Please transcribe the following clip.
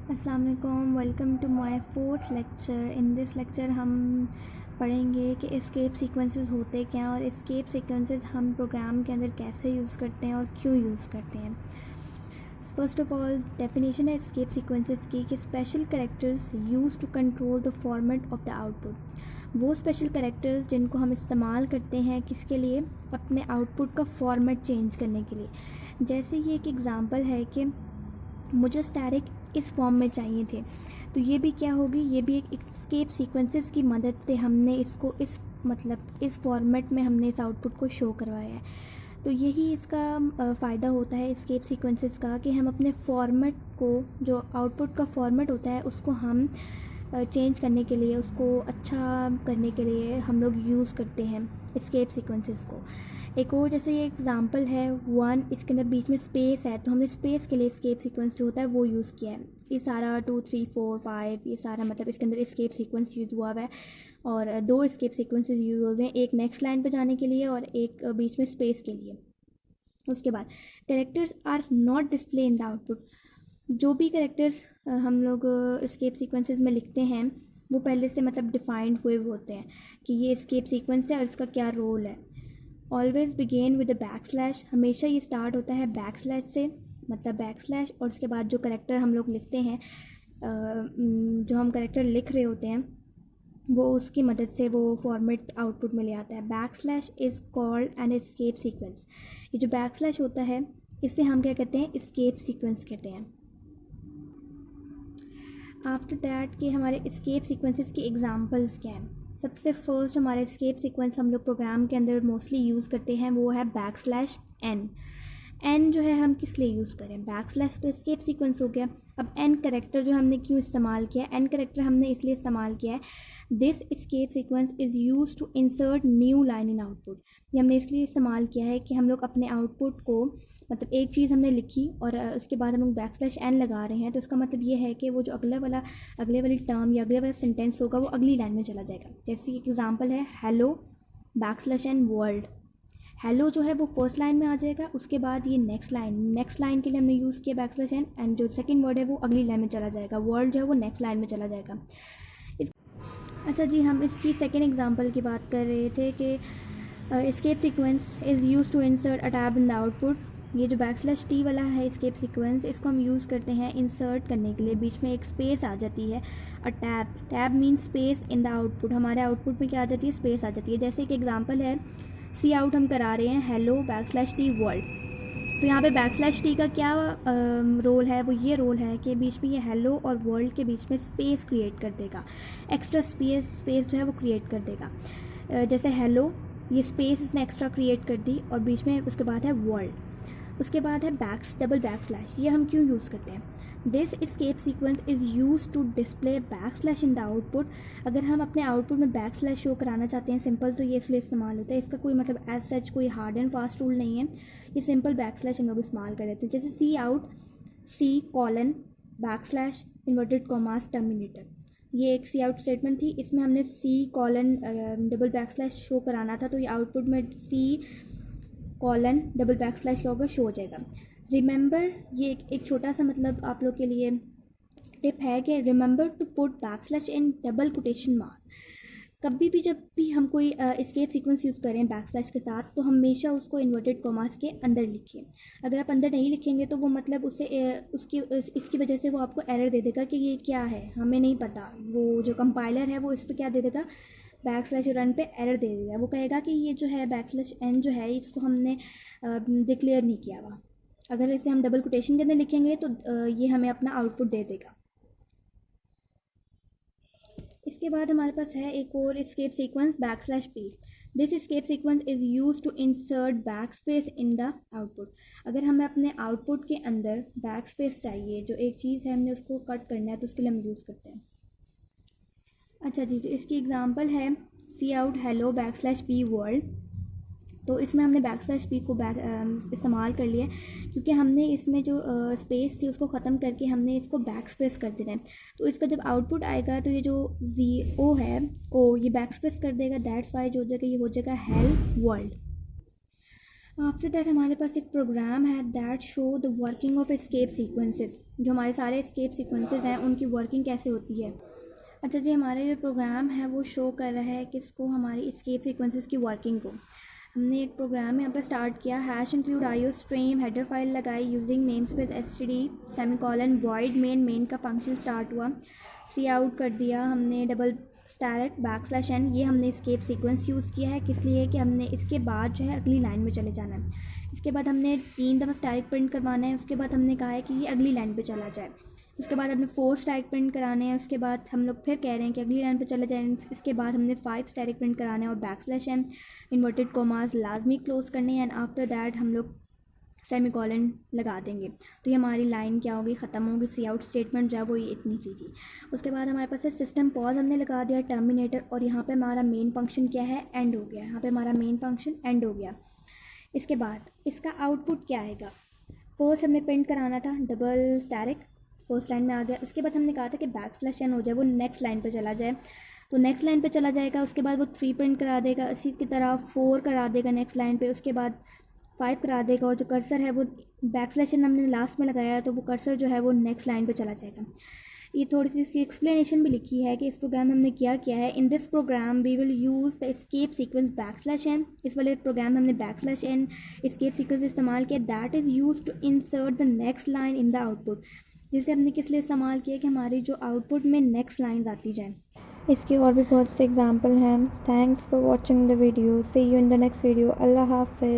अस्सलाम वालेकुम, welcome to my fourth lecture. In this lecture हम पढ़ेंगे कि एस्केप सीक्वेंसेस होते क्या और एस्केप सीक्वेंसेस हम प्रोग्राम के अंदर कैसे यूज़ करते हैं और क्यों यूज़ करते हैं। फर्स्ट ऑफ ऑल डेफिनेशन है एस्केप सीक्वेंसेस की कि special characters use to control the format of the output. वो स्पेशल कैरेक्टर्स जिनको हम इस्तेमाल करते हैं किसके लिए, अपने आउटपुट का फॉर्मेट चेंज करने के लिए। जैसे ये एक एग्ज़ाम्पल है कि मुझे स्टैटिक इस फॉर्म में चाहिए थे, तो ये भी क्या होगी, ये भी एक एस्केप सीक्वेंसेस की मदद से हमने इसको इस फॉर्मेट में हमने इस आउटपुट को शो करवाया है। तो यही इसका फ़ायदा होता है एस्केप सीक्वेंसेस का कि हम अपने फॉर्मेट को, जो आउटपुट का फॉर्मेट होता है, उसको हम चेंज करने के लिए, उसको अच्छा करने के लिए हम लोग यूज़ करते हैं एस्केप सीक्वेंसेस को। एक और जैसे ये एग्जांपल है 1, इसके अंदर बीच में स्पेस है, तो हमने स्पेस के लिए एस्केप सीक्वेंस जो होता है वो यूज़ किया है। ये सारा 2 3 4 5 ये सारा मतलब इसके अंदर एस्केप सीक्वेंस यूज़ हुआ है और 2 एस्केप सीक्वेंसेस यूज़ हुए हैं, एक नेक्स्ट लाइन पर जाने के लिए और एक बीच में स्पेस के लिए। उसके बाद characters are not display in the output. जो भी कैरेक्टर्स हम लोग एस्केप सीक्वेंसेस में लिखते हैं वो पहले से मतलब डिफाइंड हुए होते हैं कि ये एस्केप सीक्वेंस है और इसका क्या रोल है। Always begin with the backslash, हमेशा ये स्टार्ट होता है बैक स्लैश से, मतलब बैक स्लैश, और उसके बाद जो करेक्टर हम लोग लिखते हैं, जो हम करेक्टर लिख रहे होते हैं वो उसकी मदद से वो फॉर्मेट आउटपुट में ले आता है। Back slash is called an escape sequence. ये जो बैक स्लैश होता है इससे हम क्या कहते हैं, एस्केप सीक्वेंस कहते हैं। आफ्टर दैट कि हमारे एस्केप सीक्वेंसेस की एग्जांपल्स क्या हैं। सबसे फर्स्ट हमारे एस्केप सीक्वेंस हम लोग प्रोग्राम के अंदर मोस्टली यूज़ करते हैं वो है बैक स्लैश एन। एन जो है हम किस लिए यूज़ करें, बैक स्लैश तो एस्केप सीक्वेंस हो गया। अब एन करेक्टर जो हमने क्यों इस्तेमाल किया, एन करेक्टर हमने इसलिए इस्तेमाल किया है, this escape sequence is use to insert new line in output. ये हमने इसलिए इस्तेमाल किया है कि हम लोग अपने आउटपुट को, मतलब एक चीज़ हमने लिखी और उसके बाद हम लोग बैक स्लैश एन लगा रहे हैं, तो इसका मतलब ये है कि वो जो अगले वाली टर्म या अगले वाला सेंटेंस होगा वो अगली लाइन में चला जाएगा। जैसे एक एग्जांपल है hello back slash n world. Hello जो है वो फर्स्ट लाइन में आ जाएगा, उसके बाद ये नेक्स्ट लाइन के लिए हमने यूज़ किया बैक स्लैश एन, एंड जो सेकंड वर्ड है वो अगली लाइन में चला जाएगा, वर्ल्ड जो है वो नेक्स्ट लाइन में चला जाएगा। अच्छा जी, हम इसकी सेकेंड एग्जांपल की बात कर रहे थे कि escape sequence is use to insert a tab in the output. ये जो बैक स्लैश टी वाला है एस्केप सीक्वेंस, इसको हम यूज़ करते हैं इंसर्ट करने के लिए, बीच में एक स्पेस आ जाती है। A tab means space in the output, हमारे आउटपुट में क्या आ जाती है, स्पेस आ जाती है। जैसे एक एग्जांपल है सी आउट हम करा रहे हैं hello back slash T world, तो यहाँ पे बैक स्लैश टी का क्या रोल है, वो ये रोल है कि बीच में ये हेलो और वर्ल्ड के बीच में स्पेस क्रिएट कर देगा, एक्स्ट्रा स्पेस जो है वो क्रिएट कर देगा। जैसे हेलो, ये स्पेस इसने एक्स्ट्रा क्रिएट कर दी और बीच में उसके बाद है वर्ल्ड, उसके बाद है डबल बैक स्लैश। ये हम क्यों यूज़ करते हैं, this escape sequence is use to display backslash in the output. अगर हम अपने आउटपुट में बैक स्लैश शो कराना चाहते हैं सिंपल, तो ये इसलिए इस्तेमाल होता है, इसका कोई मतलब एज सच कोई हार्ड एंड फास्ट रूल नहीं है, ये सिंपल बैक स्लैश हम लोग इस्तेमाल कर देते हैं। जैसे cout, C colon back slash inverted commas terminator, ये एक सी आउट स्टेटमेंट थी, इसमें हमने C colon double back slash show कराना था, तो ये आउटपुट में C colon double back slash क्या होगा, शो हो जाएगा। रिमेंबर, ये एक छोटा सा मतलब आप लोग के लिए टिप है कि remember to put backslash in double quotation mark. कभी भी जब भी हम कोई एस्केप सीक्वेंस यूज़ करें बैक स्लैश के साथ, तो हमेशा उसको इन्वर्टेड कॉमास के अंदर लिखिए। अगर आप अंदर नहीं लिखेंगे तो वो मतलब इसकी वजह से वो आपको एरर दे देगा कि ये क्या है, हमें नहीं पता। वो जो कंपाइलर है वो इस पर क्या दे देगा, बैक स्लैश रन पे एरर दे देगा, वो कहेगा कि ये जो है बैक स्लैश एन जो है इसको हमने डिक्लेयर नहीं किया हुआ। अगर इसे हम डबल कोटेशन के अंदर लिखेंगे तो ये हमें अपना आउटपुट दे देगा। इसके बाद हमारे पास है एक और escape sequence back slash p. This escape sequence is use to insert backspace in the output. अगर हमें अपने आउटपुट के अंदर बैक स्पेस चाहिए, जो एक चीज़ है हमने उसको कट करना है, तो उसके लिए हम यूज़ करते हैं। अच्छा जी, जो इसकी एग्जांपल है cout hello back slash P world, तो इसमें हमने बैक स्लैश पी को इस्तेमाल कर लिया क्योंकि हमने इसमें जो स्पेस थी उसको ख़त्म करके हमने इसको बैक स्पेस कर देना है। तो इसका जब आउटपुट आएगा तो ये जो ओ है, ओ ये बैक स्पेस कर देगा, दैट्स वाई जो जगह ये हो जाएगा हेल वर्ल्ड। आफ्टर दैट हमारे पास एक प्रोग्राम है that show the working of escape sequences, जो हमारे सारे एस्केप सीक्वेंसेस हैं उनकी वर्किंग कैसे होती है। अच्छा जी, हमारा जो प्रोग्राम है वो शो कर रहा है किसको, हमारी एस्केप सीक्वेंसेस की वर्किंग को। हमने एक प्रोग्राम यहाँ पर स्टार्ट किया, hash include iostream, header file लगाई using namespace std semicolon void main का फंक्शन स्टार्ट हुआ, सी आउट कर दिया हमने, डबल स्टैरिक \n, ये हमने एस्केप सीक्वेंस यूज़ किया है किस लिए कि हमने इसके बाद जो है अगली लाइन में चले जाना है। इसके बाद हमने 3 दफ़ा स्टैरिक प्रिंट करवाना है, उसके बाद हमने कहा है कि ये अगली लाइन पे चला जाए। उसके बाद हमने 4 स्टैरिक प्रिंट कराने हैं, उसके बाद हम लोग फिर कह रहे हैं कि अगली लाइन पे चले जाएँ। इसके बाद हमने 5 स्टैरिक प्रिंट कराने हैं और \n इन्वर्टेड कोमास लाजमी क्लोज करने हैं, एंड आफ्टर दैट हम लोग सेमीकोलन लगा देंगे। तो ये हमारी लाइन क्या होगी, ख़त्म होगी। सी आउट स्टेटमेंट जो है वो ये इतनी सी थी। उसके बाद हमारे पास है सिस्टम पॉज हमने लगा दिया, टर्मिनेटर, और यहाँ पे हमारा मेन फंक्शन क्या है, एंड हो गया। यहाँ पे हमारा मेन फंक्शन एंड हो गया। इसके बाद इसका आउटपुट क्या आएगा, फर्स्ट हमने प्रिंट कराना था डबल स्टैरिक, फर्स्ट लाइन में आ गया। उसके बाद हमने कहा था कि \n हो जाए, वो नेक्स्ट लाइन पर चला जाए, तो नेक्स्ट लाइन पे चला जाएगा। उसके बाद वो 3 प्रिंट करा देगा, इसी की तरह 4 करा देगा नेक्स्ट लाइन पे, उसके बाद 5 करा देगा, और जो कर्सर है वो \n हमने लास्ट में लगाया है, तो वो कर्सर जो है वो नेक्स्ट लाइन पे चला जाएगा। ये थोड़ी सी इसकी एक्सप्लेनेशन भी लिखी है कि इस प्रोग्राम में हमने क्या किया है। In this program we will use the escape sequence \n, इस वाले प्रोग्राम में हमने \n एस्केप सीक्वेंस इस्तेमाल किया, that is use to insert the next line in the output, जिसे हमने किस लिए इस्तेमाल किया कि हमारी जो आउटपुट में नेक्स्ट लाइन आती जाए। इसके और भी बहुत से एग्जाम्पल हैं। Thanks for watching the video, see you in the next video. अल्लाह हाफ़िज़।